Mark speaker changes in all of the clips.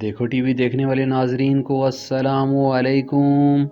Speaker 1: دیکھو T V دیکھنے والے ناظرین کو السلام علیکم۔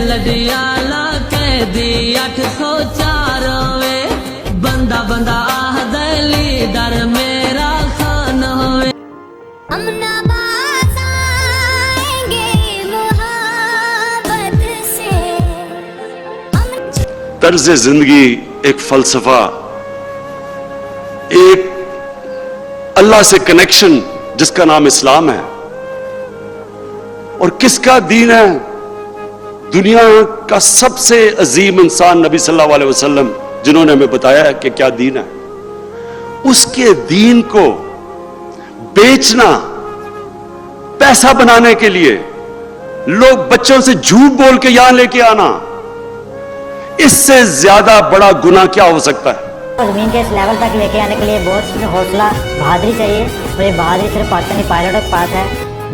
Speaker 2: लडियाला कैदी 804 वे बंदा बंदा आह दली दर मेरा खान होवे।
Speaker 3: तर्ज जिंदगी एक फलसफा, एक अल्लाह से कनेक्शन जिसका नाम इस्लाम है। और किसका दीन है? दुनिया का सबसे अजीम इंसान नबी सल्लल्लाहु अलैहि वसल्लम, जिन्होंने हमें बताया है कि क्या दीन है। उसके दीन को बेचना, पैसा बनाने के लिए लोग बच्चों से झूठ बोल के यहां लेके आना, इससे ज्यादा बड़ा गुनाह क्या हो सकता है?
Speaker 4: जमीन के इस लेवल तक लेके आने के लिए बहुत हौसला, बहादुरी चाहिए। और ये बहादुरी सिर्फ पाकिस्तानी पायलटों के पास है,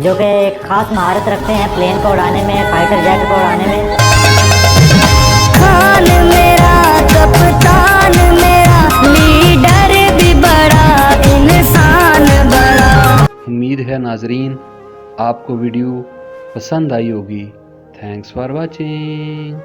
Speaker 4: जो कि एक खास महारत रखते हैं प्लेन को उड़ाने में, फाइटर जेट को उड़ाने में। खान मेरा, कप्तान मेरा, लीडर भी बड़ा, इंसान बड़ा।
Speaker 1: उम्मीद है नाजरीन आपको वीडियो पसंद आई होगी। Thanks for watching.